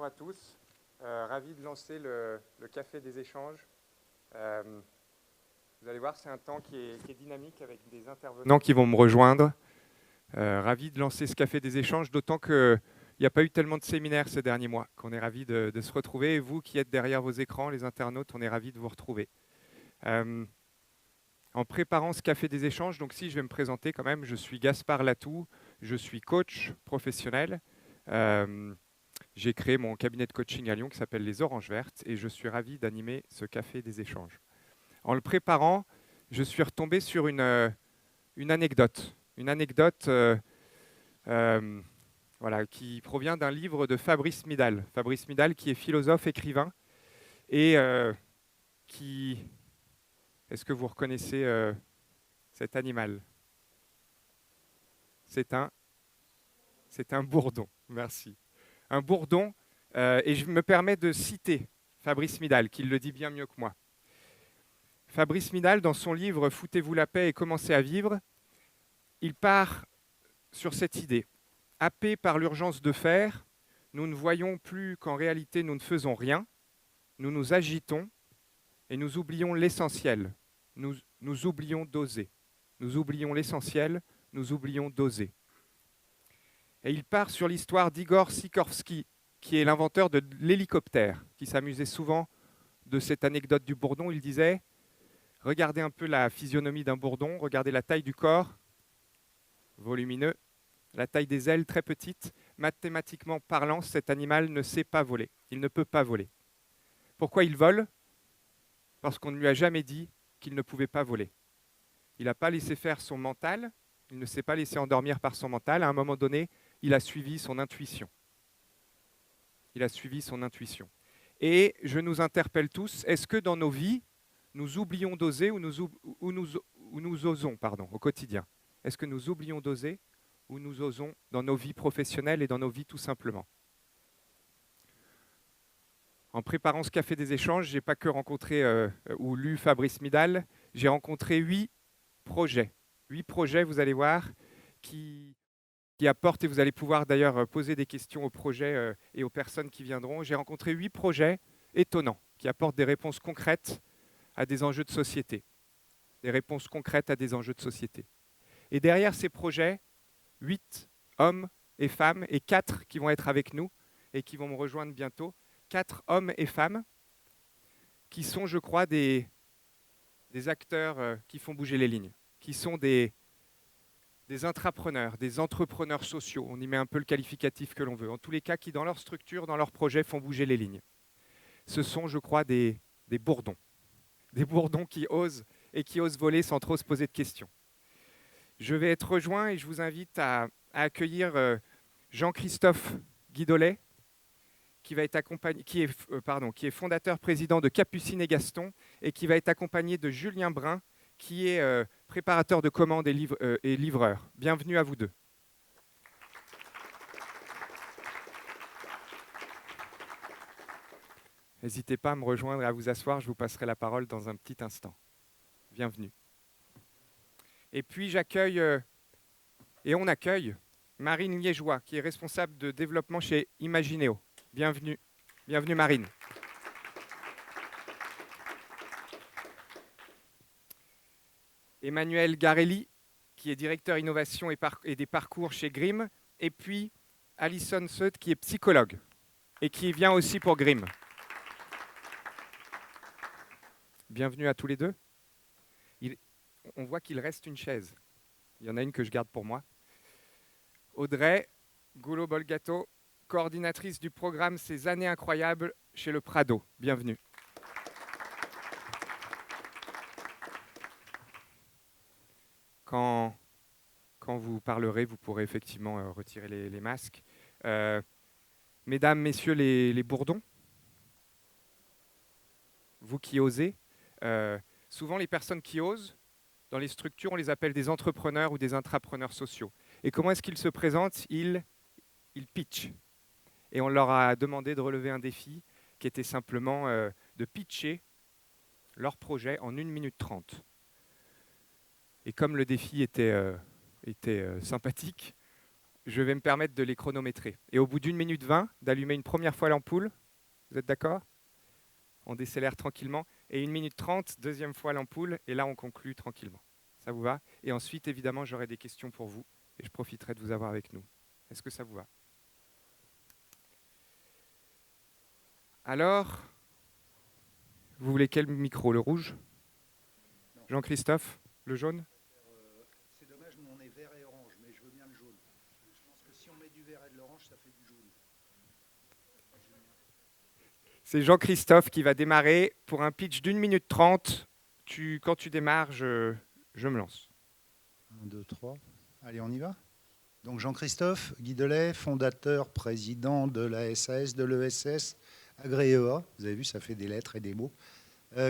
à tous. Ravi de lancer le Café des échanges. Vous allez voir, c'est un temps qui est dynamique avec des intervenants qui vont me rejoindre. Ravi de lancer ce Café des échanges, d'autant qu'il n'y a pas eu tellement de séminaires ces derniers mois, qu'on est ravi de se retrouver. Et vous qui êtes derrière vos écrans, les internautes, on est ravis de vous retrouver. En préparant ce Café des échanges, donc si je vais me présenter quand même, je suis Gaspard Latou, je suis coach professionnel. J'ai créé mon cabinet de coaching à Lyon qui s'appelle Les Oranges Vertes et je suis ravi d'animer ce Café des échanges. En le préparant, je suis retombé sur une anecdote. Une anecdote qui provient d'un livre de Fabrice Midal. Fabrice Midal qui est philosophe, écrivain et qui... Est-ce que vous reconnaissez cet animal ? C'est un bourdon, merci. Un bourdon, et je me permets de citer Fabrice Midal, qui le dit bien mieux que moi. Fabrice Midal, dans son livre « Foutez-vous la paix et commencez à vivre », il part sur cette idée. Happés par l'urgence de faire, nous ne voyons plus qu'en réalité nous ne faisons rien, nous nous agitons et nous oublions l'essentiel, nous oublions d'oser. Nous oublions l'essentiel, nous oublions d'oser. Et il part sur l'histoire d'Igor Sikorsky, qui est l'inventeur de l'hélicoptère, qui s'amusait souvent de cette anecdote du bourdon. Il disait, regardez un peu la physionomie d'un bourdon, regardez la taille du corps, volumineux, la taille des ailes très petite. Mathématiquement parlant, cet animal ne sait pas voler. Il ne peut pas voler. Pourquoi il vole ? Parce qu'on ne lui a jamais dit qu'il ne pouvait pas voler. Il n'a pas laissé faire son mental, il ne s'est pas laissé endormir par son mental. À un moment donné, il a suivi son intuition. Il a suivi son intuition. Et je nous interpelle tous, est-ce que dans nos vies, nous oublions d'oser ou nous osons au quotidien ? Est-ce que nous oublions d'oser ou nous osons dans nos vies professionnelles et dans nos vies tout simplement ? En préparant ce Café des échanges, je n'ai pas que rencontré ou lu Fabrice Midal, j'ai rencontré 8 projets. 8 projets, vous allez voir, qui apportent, et vous allez pouvoir d'ailleurs poser des questions aux projets et aux personnes qui viendront. J'ai rencontré 8 projets étonnants, qui apportent des réponses concrètes à des enjeux de société. Des réponses concrètes à des enjeux de société. Et derrière ces projets, 8 hommes et femmes, et 4 qui vont être avec nous et qui vont me rejoindre bientôt, 4 hommes et femmes qui sont, je crois, des acteurs qui font bouger les lignes, qui sont des intrapreneurs, des entrepreneurs sociaux, on y met un peu le qualificatif que l'on veut, en tous les cas qui dans leur structure, dans leur projet, font bouger les lignes. Ce sont, je crois, des bourdons qui osent et qui osent voler sans trop se poser de questions. Je vais être rejoint et je vous invite à accueillir Jean-Christophe Guidolet, qui est fondateur président de Capucine et Gaston et qui va être accompagné de Julien Brun, qui est préparateur de commandes et livreur. Bienvenue à vous deux. N'hésitez pas à me rejoindre et à vous asseoir, je vous passerai la parole dans un petit instant. Bienvenue. Et puis on accueille Marine Liégeois, qui est responsable de développement chez Imagineo. Bienvenue. Bienvenue Marine. Emmanuel Garelli, qui est directeur innovation et des parcours chez Grimm. Et puis Alison Seut, qui est psychologue et qui vient aussi pour Grimm. Bienvenue à tous les deux. On voit qu'il reste une chaise. Il y en a une que je garde pour moi. Audrey Goulot-Bolgato, coordinatrice du programme Ces années incroyables chez le Prado. Bienvenue. Quand vous parlerez, vous pourrez effectivement retirer les masques. Mesdames, messieurs les bourdons, vous qui osez, souvent les personnes qui osent, dans les structures, on les appelle des entrepreneurs ou des intrapreneurs sociaux. Et comment est-ce qu'ils se présentent ? Ils pitchent. Et on leur a demandé de relever un défi qui était simplement de pitcher leur projet en 1 minute 30. Et comme le défi était sympathique, je vais me permettre de les chronométrer. Et au bout d'1 minute 20, d'allumer une première fois l'ampoule. Vous êtes d'accord? On décélère tranquillement. Et 1 minute 30, deuxième fois l'ampoule. Et là, on conclut tranquillement. Ça vous va? Et ensuite, évidemment, j'aurai des questions pour vous. Et je profiterai de vous avoir avec nous. Est-ce que ça vous va? Alors, vous voulez quel micro? Le rouge? Jean-Christophe? Le jaune? C'est dommage, nous on est vert et orange, mais je veux bien le jaune. Je pense que si on met du vert et de l'orange, ça fait du jaune. C'est Jean-Christophe qui va démarrer pour un pitch d'1 minute 30. Quand tu démarres, je me lance. 1, 2, 3. Allez, on y va. Donc Jean-Christophe Guidelet, fondateur, président de la SAS, de l'ESS, Agréa. Vous avez vu, ça fait des lettres et des mots.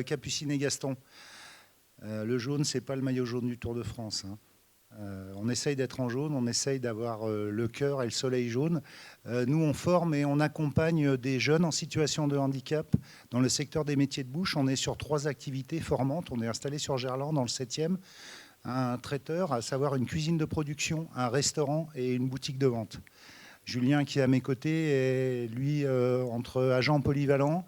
Capucine et Gaston. Le jaune, c'est pas le maillot jaune du Tour de France. Hein. On essaye d'être en jaune, on essaye d'avoir le cœur et le soleil jaune. Nous, on forme et on accompagne des jeunes en situation de handicap dans le secteur des métiers de bouche. On est sur 3 activités formantes. On est installé sur Gerland, dans le 7e. Un traiteur, à savoir une cuisine de production, un restaurant et une boutique de vente. Julien, qui est à mes côtés, est, lui, entre agent polyvalent,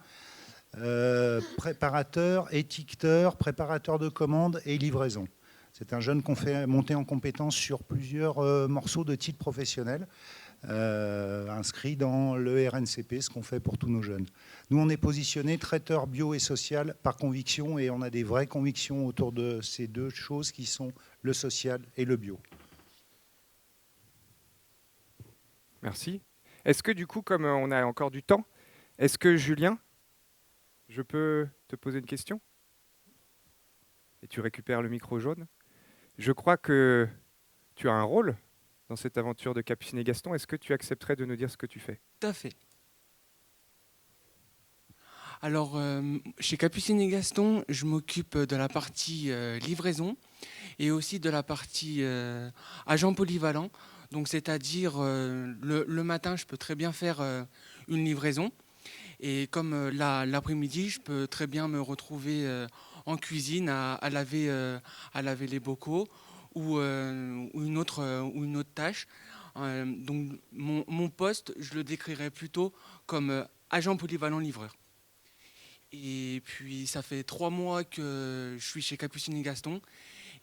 préparateur, étiqueteur, préparateur de commandes et livraison. C'est un jeune qu'on fait monter en compétence sur plusieurs morceaux de titres professionnels, inscrits dans le RNCP, ce qu'on fait pour tous nos jeunes. Nous, on est positionné traiteur bio et social par conviction, et on a des vraies convictions autour de ces 2 choses qui sont le social et le bio. Merci. Est-ce que du coup, comme on a encore du temps, est-ce que Julien, je peux te poser une question? Et tu récupères le micro jaune. Je crois que tu as un rôle dans cette aventure de Capucine et Gaston. Est-ce que tu accepterais de nous dire ce que tu fais? Tout à fait. Alors, chez Capucine et Gaston, je m'occupe de la partie livraison et aussi de la partie agent polyvalent. Donc, c'est-à-dire, le matin, je peux très bien faire une livraison. Et comme l'après-midi, je peux très bien me retrouver en cuisine à laver les bocaux ou une autre tâche. Donc, mon poste, je le décrirais plutôt comme agent polyvalent livreur. Et puis, ça fait 3 mois que je suis chez Capucine et Gaston.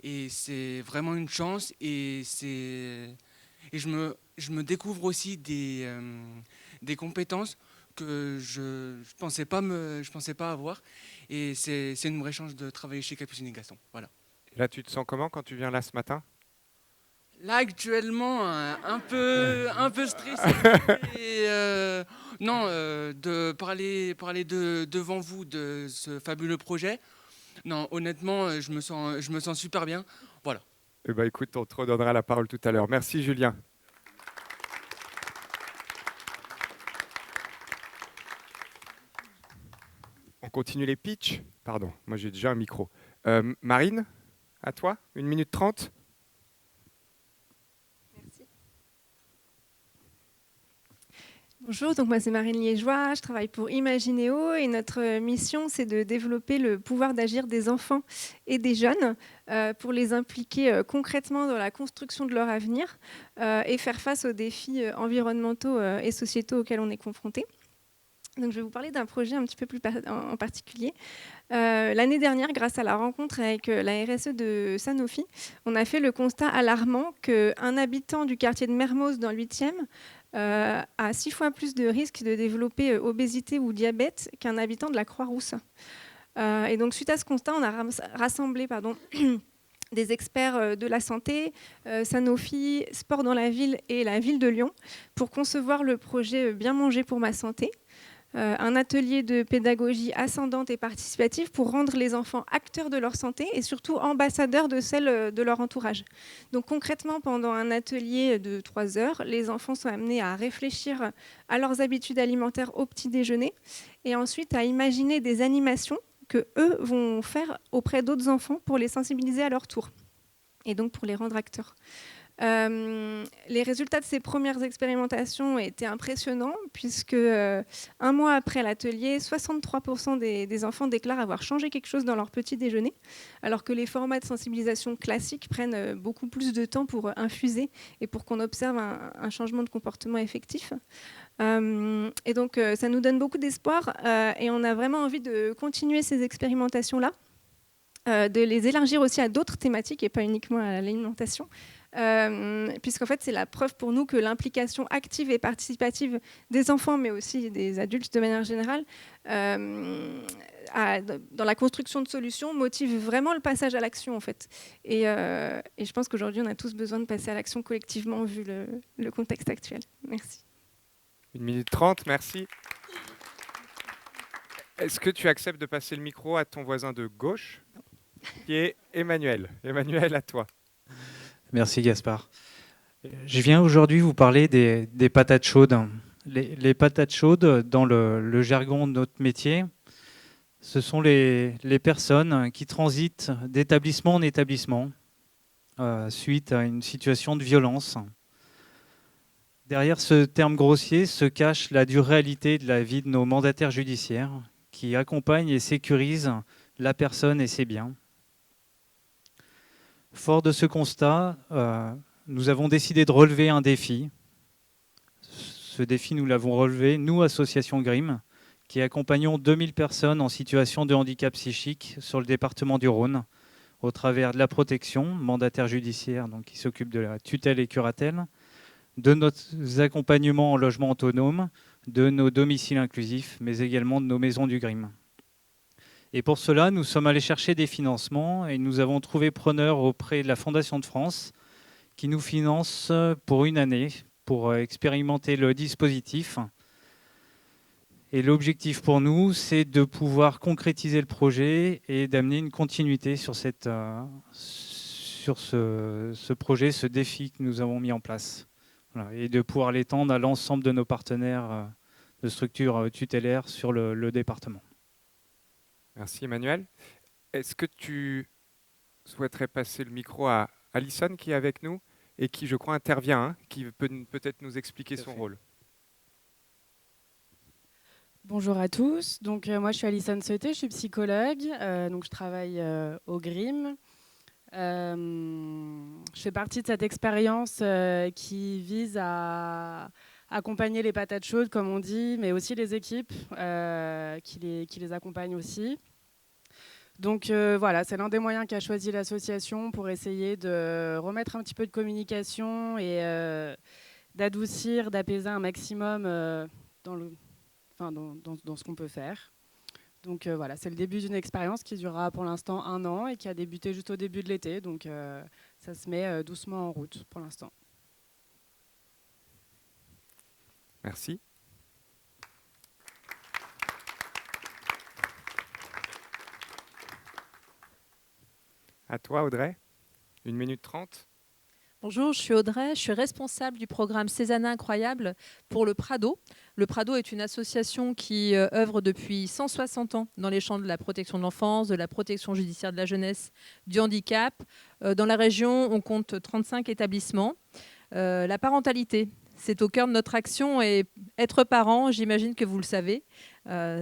Et c'est vraiment une chance. Et je me découvre aussi des compétences que je pensais pas avoir. Et c'est une vraie chance de travailler chez Capucine et Gaston. Voilà. Et là, tu te sens comment quand tu viens là ce matin? Là, actuellement, un peu stressé. Et, de parler devant vous de ce fabuleux projet. Non, honnêtement, je me sens super bien. Voilà. Eh ben, écoute, on te redonnera la parole tout à l'heure. Merci, Julien. On continue les pitchs. Pardon, moi j'ai déjà un micro. Marine, à toi, 1 minute 30. Merci. Bonjour, donc moi c'est Marine Liégeois, je travaille pour Imagineo et notre mission c'est de développer le pouvoir d'agir des enfants et des jeunes pour les impliquer concrètement dans la construction de leur avenir et faire face aux défis environnementaux et sociétaux auxquels on est confronté. Donc, je vais vous parler d'un projet un petit peu plus en particulier. L'année dernière, grâce à la rencontre avec la RSE de Sanofi, on a fait le constat alarmant qu'un habitant du quartier de Mermoz dans le 8e a 6 fois plus de risques de développer obésité ou diabète qu'un habitant de la Croix-Rousse. Et donc, suite à ce constat, on a rassemblé des experts de la santé, Sanofi, Sport dans la ville et la ville de Lyon pour concevoir le projet Bien manger pour ma santé. Un atelier de pédagogie ascendante et participative pour rendre les enfants acteurs de leur santé et surtout ambassadeurs de celle de leur entourage. Donc concrètement, pendant un atelier de 3 heures, les enfants sont amenés à réfléchir à leurs habitudes alimentaires au petit déjeuner et ensuite à imaginer des animations qu'eux vont faire auprès d'autres enfants pour les sensibiliser à leur tour et donc pour les rendre acteurs. Les résultats de ces premières expérimentations étaient impressionnants puisque un mois après l'atelier, 63% des enfants déclarent avoir changé quelque chose dans leur petit déjeuner, alors que les formats de sensibilisation classiques prennent beaucoup plus de temps pour infuser et pour qu'on observe un changement de comportement effectif. Et donc ça nous donne beaucoup d'espoir et on a vraiment envie de continuer ces expérimentations-là, de les élargir aussi à d'autres thématiques et pas uniquement à l'alimentation. Puisqu'en fait, c'est la preuve pour nous que l'implication active et participative des enfants, mais aussi des adultes de manière générale, dans la construction de solutions, motive vraiment le passage à l'action, en fait. Et je pense qu'aujourd'hui, on a tous besoin de passer à l'action collectivement, vu le contexte actuel. Merci. 1 minute 30, merci. Est-ce que tu acceptes de passer le micro à ton voisin de gauche, qui est Emmanuel? Emmanuel, à toi. Merci Gaspard. Je viens aujourd'hui vous parler des patates chaudes. Les patates chaudes, dans le jargon de notre métier, ce sont les personnes qui transitent d'établissement en établissement suite à une situation de violence. Derrière ce terme grossier se cache la dure réalité de la vie de nos mandataires judiciaires qui accompagnent et sécurisent la personne et ses biens. Fort de ce constat, nous avons décidé de relever un défi. Ce défi, nous l'avons relevé, nous, Association GRIM, qui accompagnons 2000 personnes en situation de handicap psychique sur le département du Rhône, au travers de la protection, mandataire judiciaire, donc qui s'occupe de la tutelle et curatelle, de nos accompagnements en logement autonome, de nos domiciles inclusifs, mais également de nos maisons du GRIM. Et pour cela, nous sommes allés chercher des financements et nous avons trouvé preneur auprès de la Fondation de France qui nous finance pour une année pour expérimenter le dispositif. Et l'objectif pour nous, c'est de pouvoir concrétiser le projet et d'amener une continuité sur ce projet, ce défi que nous avons mis en place. Voilà, et de pouvoir l'étendre à l'ensemble de nos partenaires de structures tutélaires sur le département. Merci Emmanuel. Est-ce que tu souhaiterais passer le micro à Alison qui est avec nous et qui, je crois, intervient, qui peut peut-être nous expliquer son rôle? Bonjour à tous. Donc, moi, je suis Alison Seuté, je suis psychologue. Donc, je travaille au GRIM. Je fais partie de cette expérience qui vise à accompagner les patates chaudes, comme on dit, mais aussi les équipes qui les accompagnent aussi. Donc voilà, c'est l'un des moyens qu'a choisi l'association pour essayer de remettre un petit peu de communication et d'adoucir, d'apaiser un maximum dans ce qu'on peut faire. Donc voilà, c'est le début d'une expérience qui durera pour l'instant 1 an et qui a débuté juste au début de l'été. Donc ça se met doucement en route pour l'instant. Merci. À toi, Audrey. 1 minute 30. Bonjour, je suis Audrey, je suis responsable du programme Ces années incroyables pour le Prado. Le Prado est une association qui œuvre depuis 160 ans dans les champs de la protection de l'enfance, de la protection judiciaire de la jeunesse, du handicap. Dans la région, on compte 35 établissements. La parentalité, c'est au cœur de notre action et être parent, j'imagine que vous le savez,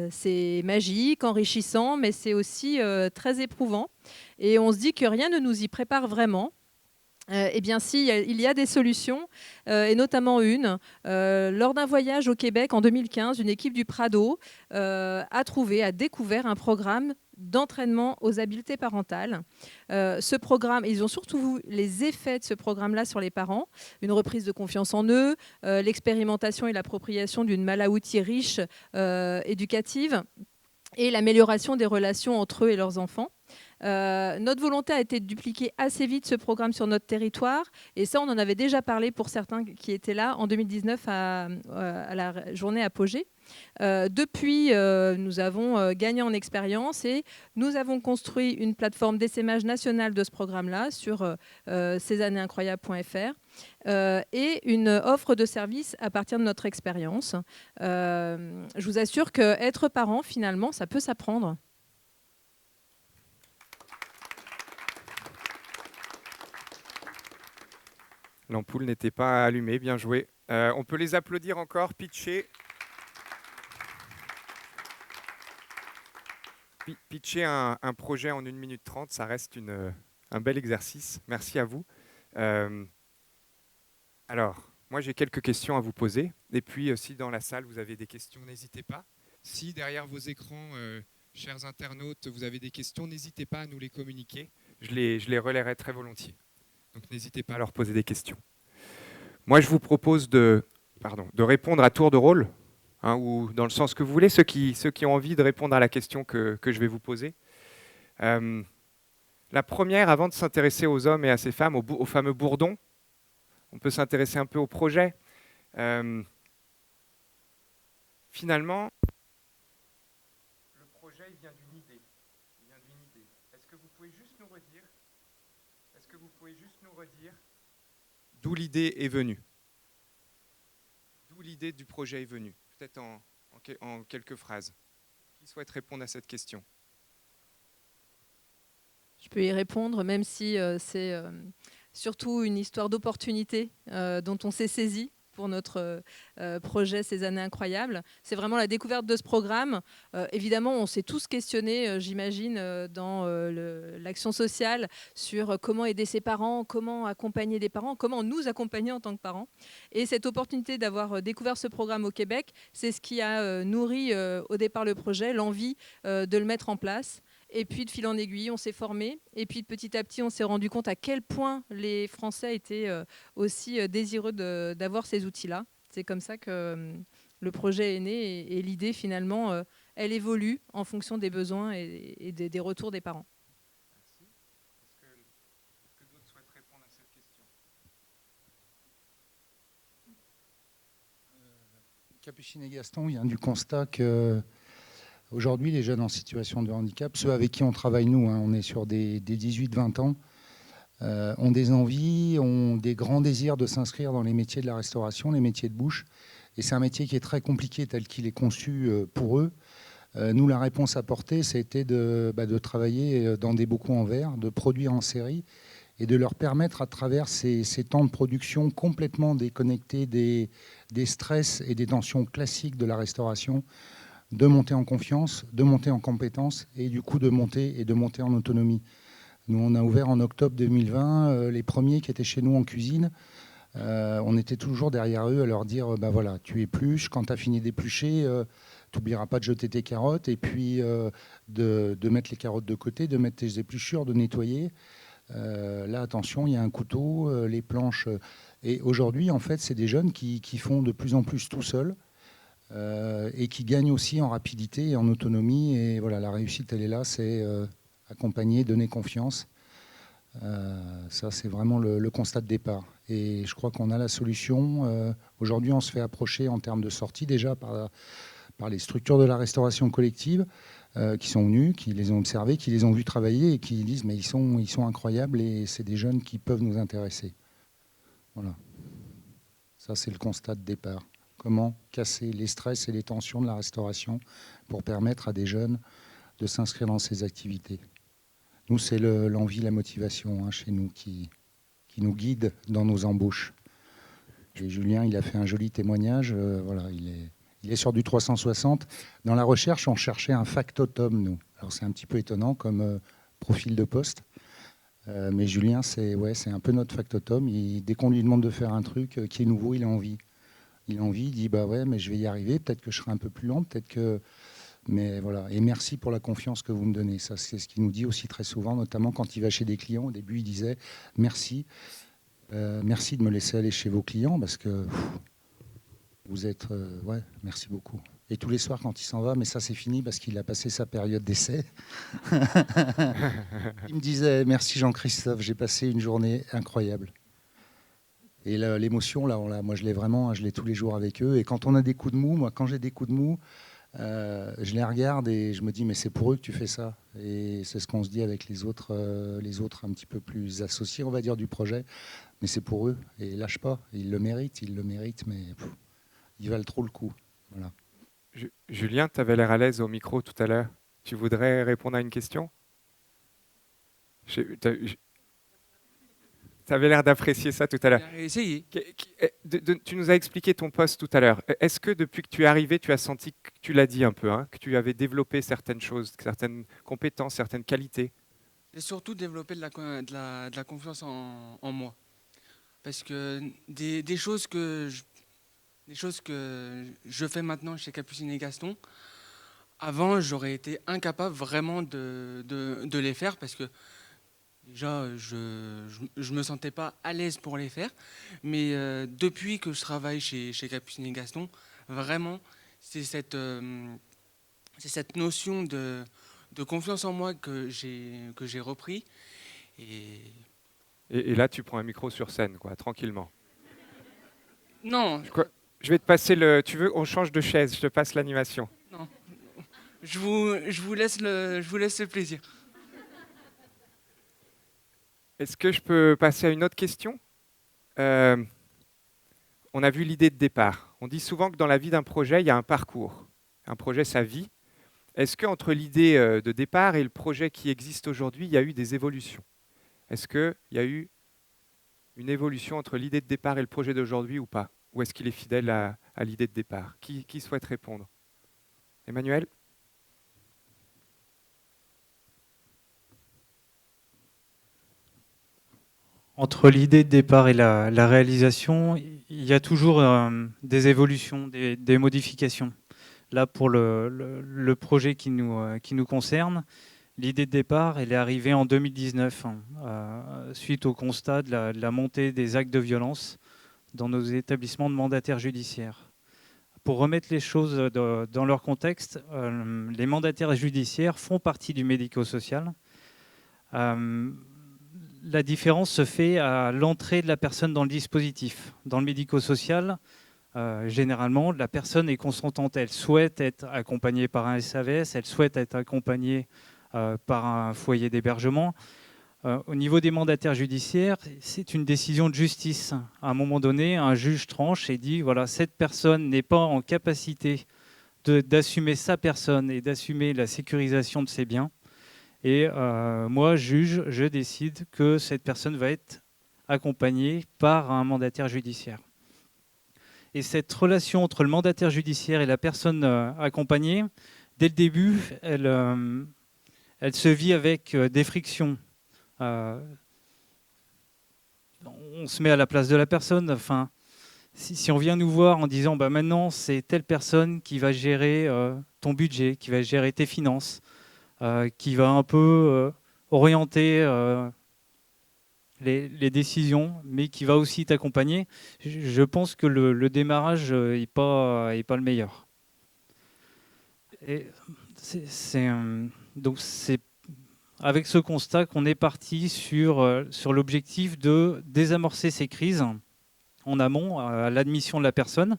c'est magique, enrichissant, mais c'est aussi très éprouvant. Et on se dit que rien ne nous y prépare vraiment. Eh bien si, il y a des solutions, et notamment une. Lors d'un voyage au Québec en 2015, une équipe du Prado a découvert un programme d'entraînement aux habiletés parentales. Ce programme, ils ont surtout vu les effets de ce programme-là sur les parents, une reprise de confiance en eux, l'expérimentation et l'appropriation d'une malle à outils riche éducative et l'amélioration des relations entre eux et leurs enfants. Notre volonté a été de dupliquer assez vite ce programme sur notre territoire et ça on en avait déjà parlé pour certains qui étaient là en 2019 à la journée Apogée. Depuis, nous avons gagné en expérience et nous avons construit une plateforme d'essaimage nationale de ce programme-là sur cesannéesincroyables.fr et une offre de services à partir de notre expérience. Je vous assure qu'être parent, finalement, ça peut s'apprendre. L'ampoule n'était pas allumée, bien joué. On peut les applaudir encore, pitcher. Pitcher un projet en 1 minute 30, ça reste un bel exercice. Merci à vous. Alors, moi j'ai quelques questions à vous poser. Et puis, si dans la salle vous avez des questions, n'hésitez pas. Si derrière vos écrans, chers internautes, vous avez des questions, n'hésitez pas à nous les communiquer. Je les relayerai très volontiers. Donc n'hésitez pas à leur poser des questions. Moi, je vous propose de répondre à tour de rôle, hein, ou dans le sens que vous voulez, ceux qui ont envie de répondre à la question que je vais vous poser. La première, avant de s'intéresser aux hommes et à ces femmes, au fameux bourdon, on peut s'intéresser un peu au projet. Finalement, le projet il vient d'une idée. Est-ce que vous pouvez juste nous redire d'où l'idée est venue? D'où l'idée du projet est venue? Peut-être en quelques phrases. Qui souhaite répondre à cette question? Je peux y répondre, même si c'est surtout une histoire d'opportunité dont on s'est saisi pour notre projet Ces années incroyables. C'est vraiment la découverte de ce programme. Évidemment, on s'est tous questionnés, j'imagine, dans l'action sociale sur comment aider ses parents, comment accompagner des parents, comment nous accompagner en tant que parents. Et cette opportunité d'avoir découvert ce programme au Québec, c'est ce qui a nourri au départ le projet, l'envie de le mettre en place. Et puis, de fil en aiguille, on s'est formé. Et puis, petit à petit, on s'est rendu compte à quel point les Français étaient aussi désireux d'avoir ces outils-là. C'est comme ça que le projet est né. Et l'idée, finalement, elle évolue en fonction des besoins et des retours des parents. Merci. Est-ce que d'autres souhaitent répondre à cette question? Capucine et Gaston, il y a du constat que aujourd'hui, les jeunes en situation de handicap, ceux avec qui on travaille nous, hein, on est sur des 18-20 ans, ont des envies, ont des grands désirs de s'inscrire dans les métiers de la restauration, les métiers de bouche. Et c'est un métier qui est très compliqué tel qu'il est conçu pour eux. Nous, la réponse apportée, c'était de travailler dans des bocaux en verre, de produire en série et de leur permettre, à travers ces temps de production complètement déconnectés des stress et des tensions classiques de la restauration, de monter en confiance, de monter en compétences et du coup de monter en autonomie. Nous, on a ouvert en octobre 2020 les premiers qui étaient chez nous en cuisine. On était toujours derrière eux à leur dire voilà, tu épluches, quand tu as fini d'éplucher, tu n'oublieras pas de jeter tes carottes et puis de mettre les carottes de côté, de mettre tes épluchures, de nettoyer. Là, attention, il y a un couteau, les planches. Et aujourd'hui, en fait, c'est des jeunes qui font de plus en plus tout seuls. Et qui gagne aussi en rapidité et en autonomie. Et voilà, la réussite, elle est là, c'est accompagner, donner confiance. Ça, c'est vraiment le constat de départ. Et je crois qu'on a la solution. Aujourd'hui, on se fait approcher en termes de sortie déjà par les structures de la restauration collective qui sont venues, qui les ont observés, qui les ont vus travailler et qui disent mais ils sont incroyables et c'est des jeunes qui peuvent nous intéresser. Voilà. Ça, c'est le constat de départ. Comment casser les stress et les tensions de la restauration pour permettre à des jeunes de s'inscrire dans ces activités. Nous, c'est l'envie, la motivation chez nous qui nous guide dans nos embauches. Et Julien, il a fait un joli témoignage. Voilà, il est sur du 360. Dans la recherche, on cherchait un factotum, nous. Alors, c'est un petit peu étonnant comme profil de poste. Mais Julien, c'est un peu notre factotum. Dès qu'on lui demande de faire un truc qui est nouveau, il a envie. Il a envie, il dit mais je vais y arriver, peut-être que je serai un peu plus lent, peut-être que. Mais voilà. Et merci pour la confiance que vous me donnez. Ça, c'est ce qu'il nous dit aussi très souvent, notamment quand il va chez des clients. Au début, il disait merci. Merci de me laisser aller chez vos clients parce que vous êtes. Merci beaucoup. Et tous les soirs, quand il s'en va, mais ça, c'est fini parce qu'il a passé sa période d'essai. Il me disait merci Jean-Christophe, j'ai passé une journée incroyable. Et l'émotion, moi, je l'ai tous les jours avec eux. Et quand on a des coups de mou, quand j'ai des coups de mou, je les regarde et je me dis, mais c'est pour eux que tu fais ça. Et c'est ce qu'on se dit avec les autres un petit peu plus associés, on va dire, du projet. Mais c'est pour eux. Et lâche pas. Ils le méritent, mais ils valent trop le coup. Voilà. Julien, tu avais l'air à l'aise au micro tout à l'heure. Tu voudrais répondre à une question? Tu avais l'air d'apprécier ça tout à l'heure. Essayez. Tu nous as expliqué ton poste tout à l'heure. Est-ce que depuis que tu es arrivé, tu as senti, tu l'as dit un peu, hein, que tu avais développé certaines choses, certaines compétences, certaines qualités? Et surtout développer de la confiance en moi. Parce que des choses que je fais maintenant chez Capucine et Gaston, avant, j'aurais été incapable vraiment de les faire parce que déjà, je me sentais pas à l'aise pour les faire. Mais depuis que je travaille chez Capucine et Gaston, vraiment, c'est cette notion de confiance en moi que j'ai repris. Et là, tu prends un micro sur scène, quoi, tranquillement. Non. Je vais te passer le... Tu veux, on change de chaise, je te passe l'animation. Non. Je vous laisse le plaisir. Est-ce que je peux passer à une autre question? On a vu l'idée de départ. On dit souvent que dans la vie d'un projet, il y a un parcours. Un projet, sa vie. Est-ce qu'entre l'idée de départ et le projet qui existe aujourd'hui, il y a eu des évolutions? Est-ce qu'il y a eu une évolution entre l'idée de départ et le projet d'aujourd'hui ou pas? Ou est-ce qu'il est fidèle à l'idée de départ? Qui souhaite répondre? Emmanuel? Entre l'idée de départ et la réalisation, il y a toujours des évolutions, des modifications. Là, pour le projet qui nous concerne, l'idée de départ, elle est arrivée en 2019, suite au constat de la montée des actes de violence dans nos établissements de mandataires judiciaires. Pour remettre les choses dans leur contexte, les mandataires judiciaires font partie du médico-social. La différence se fait à l'entrée de la personne dans le dispositif. Dans le médico-social, généralement, la personne est consentante. Elle souhaite être accompagnée par un SAVS, elle souhaite être accompagnée par un foyer d'hébergement. Au niveau des mandataires judiciaires, c'est une décision de justice. À un moment donné, un juge tranche et dit, voilà, cette personne n'est pas en capacité d'assumer sa personne et d'assumer la sécurisation de ses biens. Et moi, juge, je décide que cette personne va être accompagnée par un mandataire judiciaire. Et cette relation entre le mandataire judiciaire et la personne accompagnée, dès le début, elle se vit avec des frictions. On se met à la place de la personne. Enfin, si on vient nous voir en disant bah, maintenant c'est telle personne qui va gérer ton budget, qui va gérer tes finances, qui va un peu orienter les décisions, mais qui va aussi t'accompagner, je pense que le démarrage n'est pas le meilleur. Et donc c'est avec ce constat qu'on est parti sur l'objectif de désamorcer ces crises en amont, à l'admission de la personne,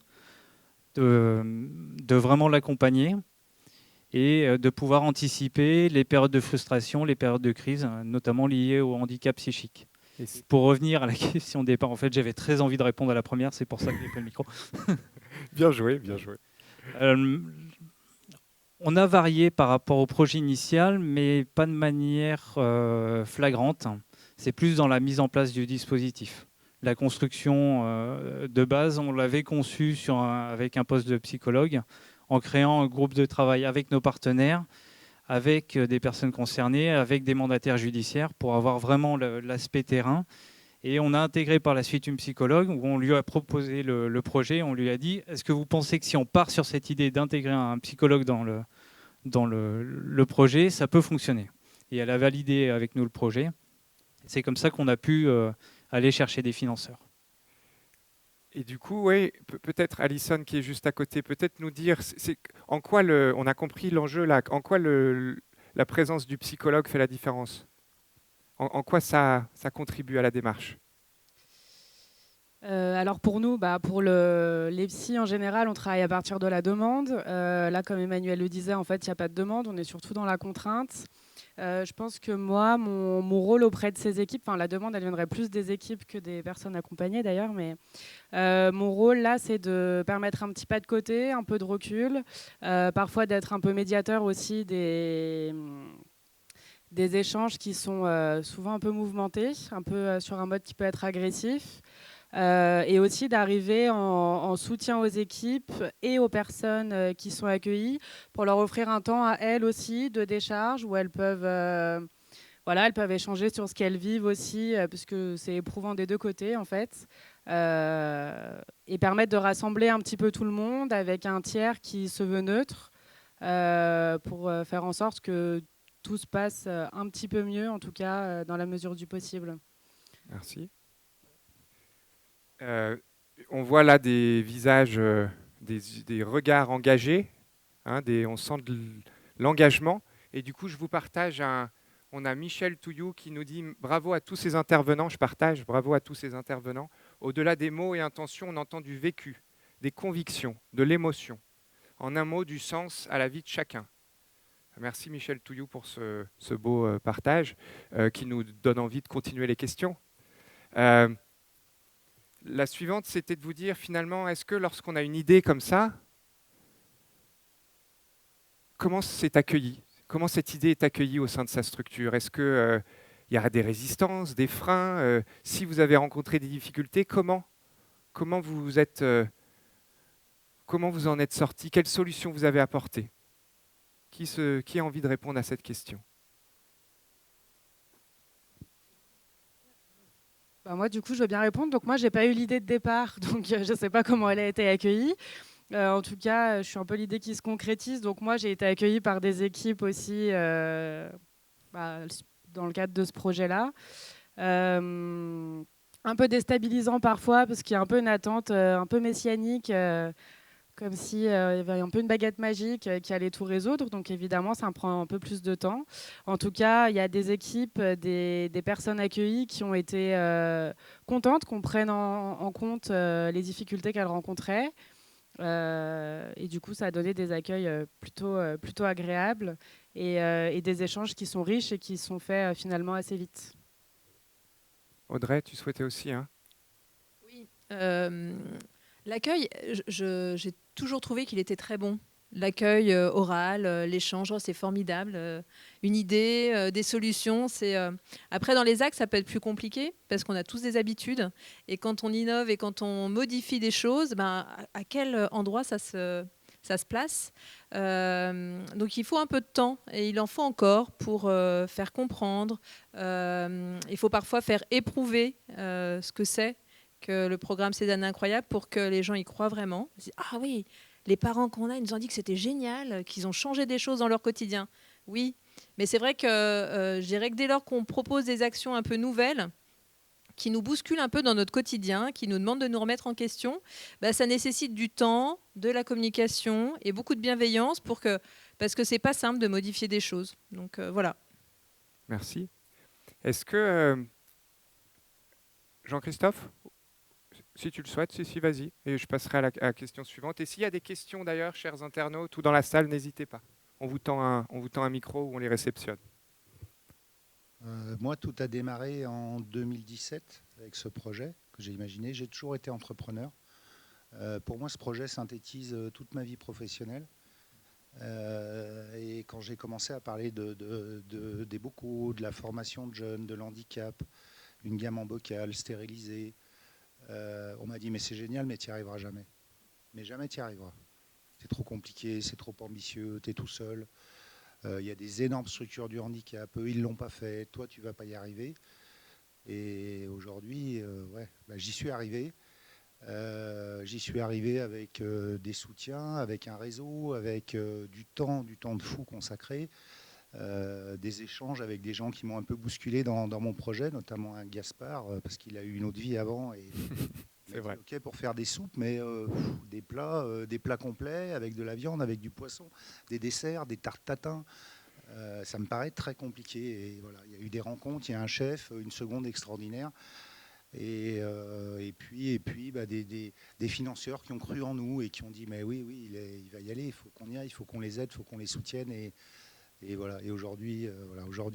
de vraiment l'accompagner et de pouvoir anticiper les périodes de frustration, les périodes de crise, notamment liées au handicap psychique. Et pour revenir à la question de départ, en fait, j'avais très envie de répondre à la première, c'est pour ça que j'ai pris le micro. Bien joué, bien joué. On a varié par rapport au projet initial, mais pas de manière flagrante. C'est plus dans la mise en place du dispositif. La construction de base, on l'avait conçue avec un poste de psychologue, en créant un groupe de travail avec nos partenaires, avec des personnes concernées, avec des mandataires judiciaires, pour avoir vraiment l'aspect terrain. Et on a intégré par la suite une psychologue, où on lui a proposé le projet, on lui a dit « Est-ce que vous pensez que si on part sur cette idée d'intégrer un psychologue dans le projet, ça peut fonctionner ?» Et elle a validé avec nous le projet. C'est comme ça qu'on a pu aller chercher des financeurs. Et du coup, ouais, peut-être Alison qui est juste à côté, peut-être nous dire en quoi on a compris l'enjeu là, en quoi la présence du psychologue fait la différence, en quoi ça contribue à la démarche. Alors pour nous, pour les psys en général, on travaille à partir de la demande. Là, comme Emmanuel le disait, en fait, il n'y a pas de demande, on est surtout dans la contrainte. Je pense que moi, mon rôle auprès de ces équipes, la demande, elle viendrait plus des équipes que des personnes accompagnées d'ailleurs, mais mon rôle là, c'est de permettre un petit pas de côté, un peu de recul, parfois d'être un peu médiateur aussi des des échanges qui sont souvent un peu mouvementés, un peu sur un mode qui peut être agressif. Et aussi d'arriver en soutien aux équipes et aux personnes qui sont accueillies pour leur offrir un temps à elles aussi de décharge où elles peuvent échanger sur ce qu'elles vivent aussi, parce que c'est éprouvant des deux côtés en fait, et permettre de rassembler un petit peu tout le monde avec un tiers qui se veut neutre pour faire en sorte que tout se passe un petit peu mieux, en tout cas dans la mesure du possible. Merci. On voit là des visages, des regards engagés, hein, on sent de l'engagement. Et du coup, je vous partage on a Michel Touillou qui nous dit « Bravo à tous ces intervenants », je partage « Bravo à tous ces intervenants ». Au-delà des mots et intentions, on entend du vécu, des convictions, de l'émotion. En un mot, du sens à la vie de chacun. Merci Michel Touillou pour ce beau partage qui nous donne envie de continuer les questions. La suivante, c'était de vous dire finalement, est-ce que lorsqu'on a une idée comme ça, comment c'est accueilli ? Comment cette idée est accueillie au sein de sa structure ? Est-ce qu'il y a des résistances, des freins ? Si vous avez rencontré des difficultés, comment vous en êtes sorti ? Quelles solutions vous avez apportées ? Qui a envie de répondre à cette question ? Moi, du coup, je veux bien répondre. Donc, moi, je n'ai pas eu l'idée de départ, donc je ne sais pas comment elle a été accueillie. En tout cas, je suis un peu l'idée qui se concrétise. Donc, moi, j'ai été accueillie par des équipes aussi dans le cadre de ce projet-là. Un peu déstabilisant parfois, parce qu'il y a un peu une attente un peu messianique, comme s'il y avait un peu une baguette magique qui allait tout résoudre. Donc évidemment, ça me prend un peu plus de temps. En tout cas, il y a des équipes, des personnes accueillies qui ont été contentes qu'on prenne en compte les difficultés qu'elles rencontraient. Et du coup, ça a donné des accueils plutôt agréables et des échanges qui sont riches et qui sont faits finalement assez vite. Audrey, tu souhaitais aussi Oui. L'accueil, j'ai toujours trouvé qu'il était très bon. L'accueil oral, l'échange, c'est formidable. Une idée, des solutions. Après, dans les actes, ça peut être plus compliqué parce qu'on a tous des habitudes. Et quand on innove et quand on modifie des choses, à quel endroit ça se place. Donc il faut un peu de temps et il en faut encore pour faire comprendre. Il faut parfois faire éprouver ce que c'est que le programme Cézanne incroyable pour que les gens y croient vraiment. Ah oui, les parents qu'on a, ils nous ont dit que c'était génial, qu'ils ont changé des choses dans leur quotidien. Oui, mais c'est vrai que je dirais que dès lors qu'on propose des actions un peu nouvelles, qui nous bousculent un peu dans notre quotidien, qui nous demandent de nous remettre en question, ça nécessite du temps, de la communication et beaucoup de bienveillance parce que c'est pas simple de modifier des choses. Donc voilà. Merci. Est-ce que Jean-Christophe, si tu le souhaites, si, vas-y. Et je passerai à la question suivante. Et s'il y a des questions d'ailleurs, chers internautes, ou dans la salle, n'hésitez pas. On vous tend un micro ou on les réceptionne. Moi, tout a démarré en 2017 avec ce projet que j'ai imaginé. J'ai toujours été entrepreneur. Pour moi, ce projet synthétise toute ma vie professionnelle. Et quand j'ai commencé à parler des bocaux, de la formation de jeunes, de l'handicap, une gamme en bocal, stérilisée, on m'a dit mais c'est génial, mais tu n'y arriveras jamais. Mais jamais tu y arriveras. C'est trop compliqué, c'est trop ambitieux, tu es tout seul. Il y a des énormes structures du handicap, eux ils ne l'ont pas fait, toi tu ne vas pas y arriver. Et aujourd'hui, j'y suis arrivé. J'y suis arrivé avec des soutiens, avec un réseau, avec du temps de fou consacré, des échanges avec des gens qui m'ont un peu bousculé dans mon projet, notamment un Gaspard, parce qu'il a eu une autre vie avant. Et c'est vrai. OK pour faire des soupes, mais des plats complets avec de la viande, avec du poisson, des desserts, des tartes tatin. Ça me paraît très compliqué. Et voilà, il y a eu des rencontres, il y a un chef, une seconde extraordinaire. Et puis des financeurs qui ont cru en nous et qui ont dit mais oui, il va y aller, il faut qu'on y aille, il faut qu'on les aide, il faut qu'on les soutienne. Et voilà. Et aujourd'hui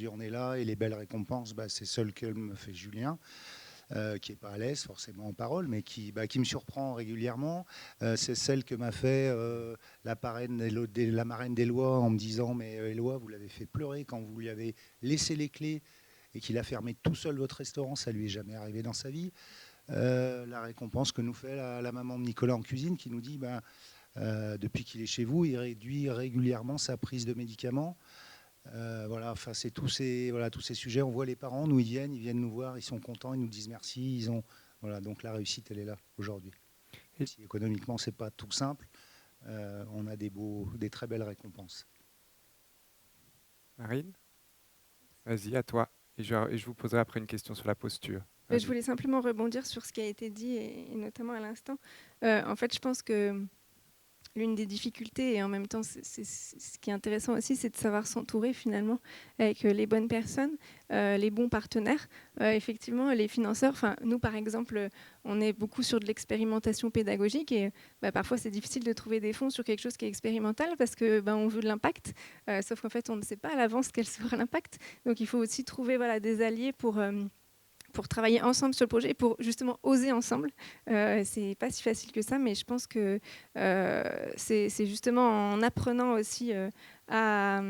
on est là et les belles récompenses, c'est celles que me fait Julien. qui n'est pas à l'aise forcément en parole, mais qui me surprend régulièrement. C'est celle que m'a fait la marraine d'Éloi en me disant « Mais Éloi, vous l'avez fait pleurer quand vous lui avez laissé les clés et qu'il a fermé tout seul votre restaurant, ça lui est jamais arrivé dans sa vie. » La récompense que nous fait la maman de Nicolas en cuisine qui nous dit depuis qu'il est chez vous, il réduit régulièrement sa prise de médicaments. Voilà, enfin, c'est tous ces sujets. On voit les parents, ils viennent nous voir, ils sont contents, ils nous disent merci. Voilà, donc la réussite, elle est là aujourd'hui. Si économiquement, c'est pas tout simple, on a des très belles récompenses. Marine, vas-y, à toi. Et je vous poserai après une question sur la posture. Je voulais simplement rebondir sur ce qui a été dit, et notamment à l'instant. En fait, je pense que l'une des difficultés, et en même temps, ce qui est intéressant aussi, c'est de savoir s'entourer finalement avec les bonnes personnes, les bons partenaires. Effectivement, les financeurs, nous par exemple, on est beaucoup sur de l'expérimentation pédagogique et parfois c'est difficile de trouver des fonds sur quelque chose qui est expérimental parce que on veut de l'impact, sauf qu'en fait on ne sait pas à l'avance quel sera l'impact. Donc il faut aussi trouver des alliés pour travailler ensemble sur le projet et pour justement oser ensemble. C'est pas si facile que ça, mais je pense que c'est justement en apprenant aussi à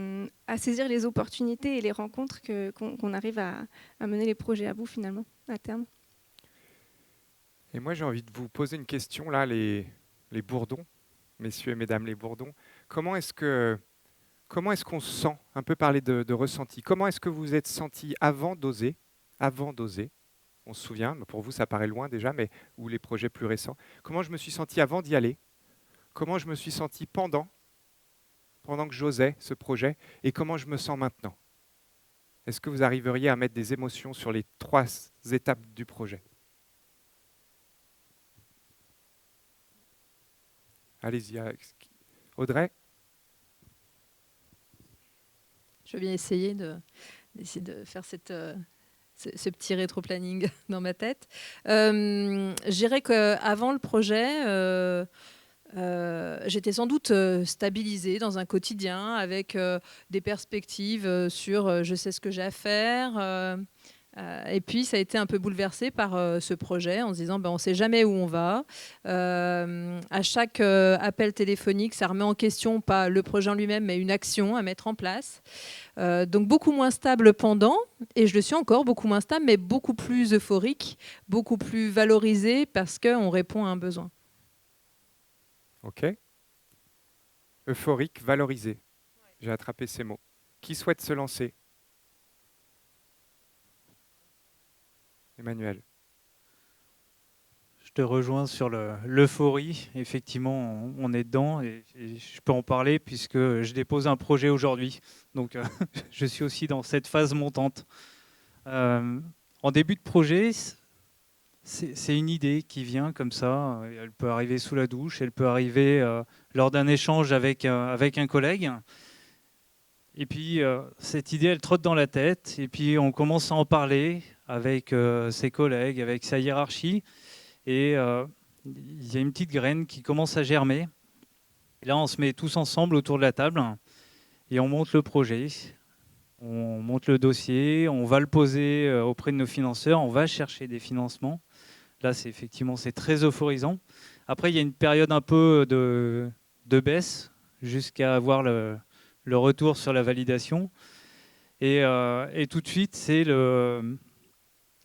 saisir les opportunités et les rencontres qu'on arrive à mener les projets à bout finalement, à terme. Et moi j'ai envie de vous poser une question là, les Bourdons, messieurs et mesdames les Bourdons. Comment est-ce qu'on se sent, un peu parler de ressenti, comment est-ce que vous vous êtes senti avant d'oser? On se souvient, pour vous ça paraît loin déjà, mais ou les projets plus récents. Comment je me suis senti avant d'y aller? Comment je me suis senti pendant que j'osais ce projet? Et comment je me sens maintenant? Est-ce que vous arriveriez à mettre des émotions sur les 3 étapes du projet? Allez-y, Audrey. Je vais bien essayer d'essayer de faire ce petit rétro-planning dans ma tête. Je dirais qu'avant le projet, j'étais sans doute stabilisée dans un quotidien avec des perspectives sur je sais ce que j'ai à faire. Et puis, ça a été un peu bouleversé par ce projet en se disant on ne sait jamais où on va. À chaque appel téléphonique, ça remet en question pas le projet en lui-même, mais une action à mettre en place. Donc, beaucoup moins stable pendant, et je le suis encore, beaucoup moins stable, mais beaucoup plus euphorique, beaucoup plus valorisé parce qu'on répond à un besoin. Ok. Euphorique, valorisé. Ouais. J'ai attrapé ces mots. Qui souhaite se lancer? Emmanuel. Je te rejoins sur l'euphorie. Effectivement, on est dedans et je peux en parler puisque je dépose un projet aujourd'hui. Donc, je suis aussi dans cette phase montante. En début de projet, c'est une idée qui vient comme ça. Elle peut arriver sous la douche, elle peut arriver lors d'un échange avec un collègue. Et puis, cette idée, elle trotte dans la tête. Et puis, on commence à en parler avec ses collègues, avec sa hiérarchie. Et il y a une petite graine qui commence à germer. Et là, on se met tous ensemble autour de la table et on monte le projet. On monte le dossier, on va le poser auprès de nos financeurs, on va chercher des financements. Là, c'est très euphorisant. Après, il y a une période un peu de baisse jusqu'à avoir le retour sur la validation. Et tout de suite,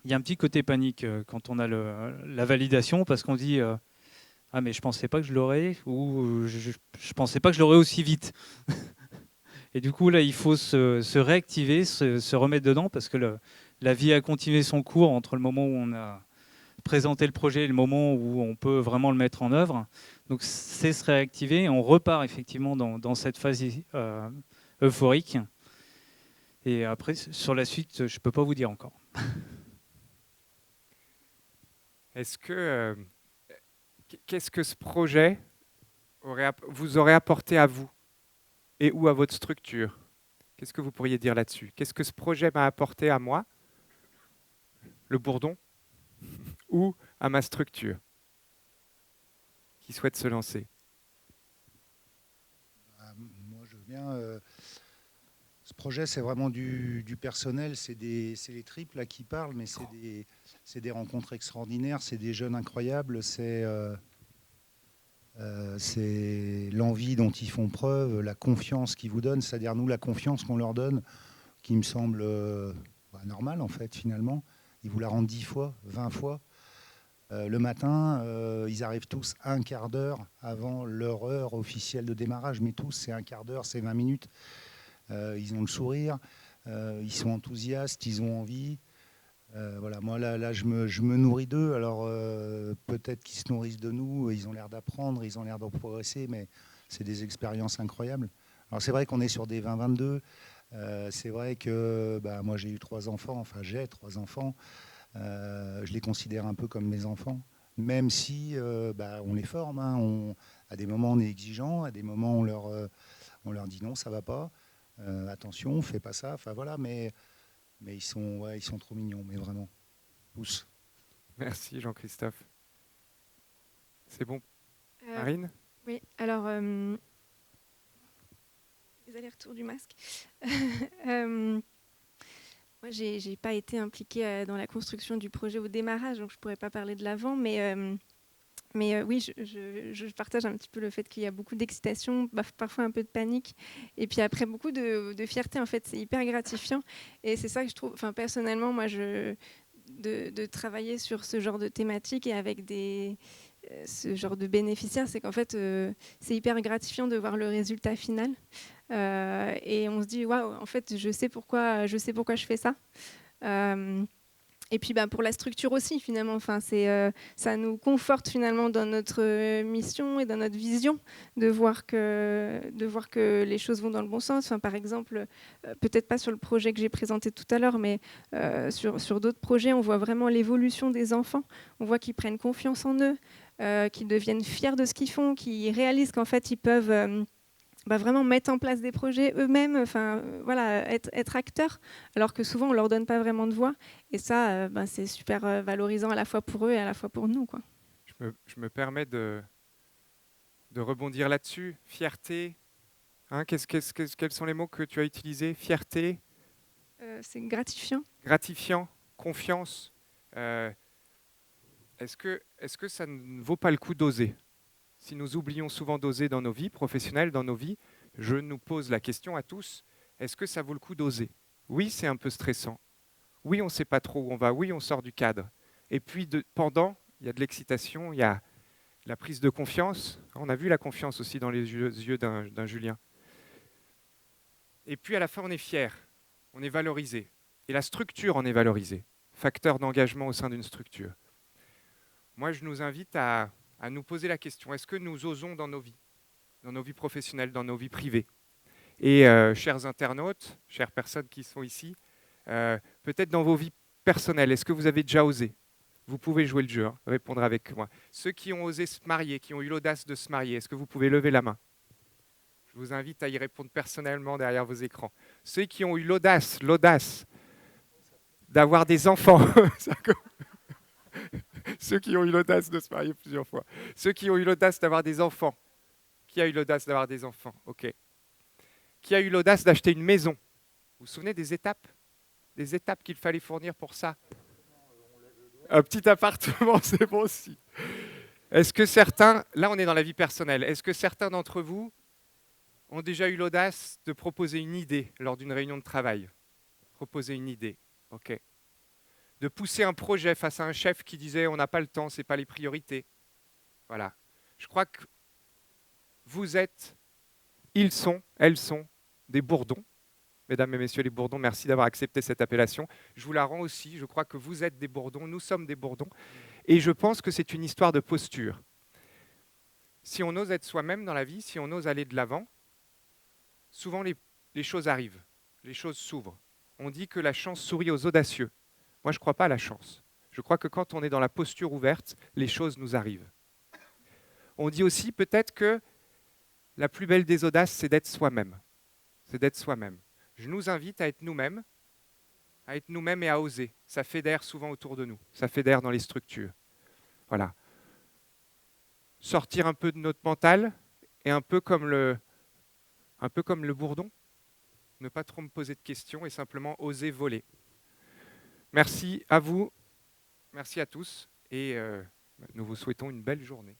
il y a un petit côté panique quand on a la validation parce qu'on dit ah mais je pensais pas que je l'aurais ou je pensais pas que je l'aurais aussi vite. Et du coup là il faut se réactiver, se remettre dedans parce que la vie a continué son cours entre le moment où on a présenté le projet et le moment où on peut vraiment le mettre en œuvre. Donc c'est se réactiver et on repart effectivement dans cette phase euphorique. Et après sur la suite je peux pas vous dire encore. Qu'est-ce que ce projet vous aurait apporté à vous et ou à votre structure? Qu'est-ce que vous pourriez dire là-dessus? Qu'est-ce que ce projet m'a apporté à moi, le Bourdon, ou à ma structure qui souhaite se lancer? Moi, je veux bien. Ce projet, c'est vraiment du personnel, c'est les triples là, qui parlent, mais c'est des rencontres extraordinaires, c'est des jeunes incroyables, c'est l'envie dont ils font preuve, la confiance qu'ils vous donnent, c'est-à-dire nous, la confiance qu'on leur donne, qui me semble normale en fait, finalement. Ils vous la rendent 10 fois, 20 fois. Le matin, ils arrivent tous un quart d'heure avant leur heure officielle de démarrage, mais tous, c'est un quart d'heure, c'est 20 minutes. Ils ont le sourire, ils sont enthousiastes, ils ont envie. Voilà, moi là je me nourris d'eux. Alors peut-être qu'ils se nourrissent de nous, ils ont l'air d'apprendre, ils ont l'air de progresser, mais c'est des expériences incroyables. Alors c'est vrai qu'on est sur des 20-22. C'est vrai que moi j'ai eu 3 enfants, enfin j'ai 3 enfants. Je les considère un peu comme mes enfants, même si on les forme. Hein. À des moments on est exigeant, à des moments on leur dit non, ça va pas. Attention, fais pas ça. Enfin voilà, mais ils sont trop mignons, mais vraiment. Tous. Merci Jean-Christophe. C'est bon. Marine ? Oui, alors, les allers-retours du masque. Moi, je n'ai pas été impliquée dans la construction du projet au démarrage, donc je ne pourrais pas parler de l'avant, mais oui, je partage un petit peu le fait qu'il y a beaucoup d'excitation, parfois un peu de panique, et puis après beaucoup de fierté. En fait, c'est hyper gratifiant, et c'est ça que je trouve. Enfin, personnellement, moi, de travailler sur ce genre de thématique et avec ce genre de bénéficiaires, c'est qu'en fait, c'est hyper gratifiant de voir le résultat final, et on se dit waouh, en fait, je sais pourquoi je fais ça. Et puis pour la structure aussi, finalement, ça nous conforte finalement dans notre mission et dans notre vision de voir que les choses vont dans le bon sens. Enfin, par exemple, peut-être pas sur le projet que j'ai présenté tout à l'heure, mais sur d'autres projets, on voit vraiment l'évolution des enfants. On voit qu'ils prennent confiance en eux, qu'ils deviennent fiers de ce qu'ils font, qu'ils réalisent qu'en fait, ils peuvent... vraiment mettre en place des projets eux-mêmes, être acteurs, alors que souvent on leur donne pas vraiment de voix. Et ça, c'est super valorisant à la fois pour eux et à la fois pour nous, quoi. Je me permets de rebondir là-dessus. Fierté. Hein, quels sont les mots que tu as utilisés ? Fierté. C'est gratifiant. Gratifiant. Confiance. Est-ce que ça ne vaut pas le coup d'oser ? Si nous oublions souvent d'oser dans nos vies professionnelles, dans nos vies, je nous pose la question à tous, est-ce que ça vaut le coup d'oser ? Oui, c'est un peu stressant. Oui, on ne sait pas trop où on va. Oui, on sort du cadre. Et puis, pendant, il y a de l'excitation, il y a la prise de confiance. On a vu la confiance aussi dans les yeux d'un Julien. Et puis, à la fin, on est fier, on est valorisé. Et la structure en est valorisée. Facteur d'engagement au sein d'une structure. Moi, je nous invite à nous poser la question, est-ce que nous osons dans nos vies professionnelles, dans nos vies privées ? Et chers internautes, chères personnes qui sont ici, peut-être dans vos vies personnelles, est-ce que vous avez déjà osé ? Vous pouvez jouer le jeu, hein, répondre avec moi. Ceux qui ont osé se marier, qui ont eu l'audace de se marier, est-ce que vous pouvez lever la main ? Je vous invite à y répondre personnellement derrière vos écrans. Ceux qui ont eu l'audace d'avoir des enfants, ceux qui ont eu l'audace de se marier plusieurs fois. Ceux qui ont eu l'audace d'avoir des enfants. Qui a eu l'audace d'avoir des enfants ? Ok. Qui a eu l'audace d'acheter une maison ? Vous vous souvenez des étapes ? Des étapes qu'il fallait fournir pour ça ? Un petit appartement, c'est bon aussi. Est-ce que certains, là on est dans la vie personnelle, est-ce que certains d'entre vous ont déjà eu l'audace de proposer une idée lors d'une réunion de travail ? Proposer une idée, ok. De pousser un projet face à un chef qui disait on n'a pas le temps, ce n'est pas les priorités. Voilà. Je crois que vous êtes, ils sont, elles sont des bourdons. Mesdames et messieurs les bourdons, merci d'avoir accepté cette appellation. Je vous la rends aussi, je crois que vous êtes des bourdons, nous sommes des bourdons. Et je pense que c'est une histoire de posture. Si on ose être soi-même dans la vie, si on ose aller de l'avant, souvent les choses arrivent, les choses s'ouvrent. On dit que la chance sourit aux audacieux. Moi, je ne crois pas à la chance. Je crois que quand on est dans la posture ouverte, les choses nous arrivent. On dit aussi peut-être que la plus belle des audaces, c'est d'être soi-même. C'est d'être soi-même. Je nous invite à être nous-mêmes et à oser. Ça fédère souvent autour de nous. Ça fédère dans les structures. Voilà. Sortir un peu de notre mental et un peu comme le bourdon. ne pas trop me poser de questions et simplement oser voler. Merci à vous, merci à tous et nous vous souhaitons une belle journée.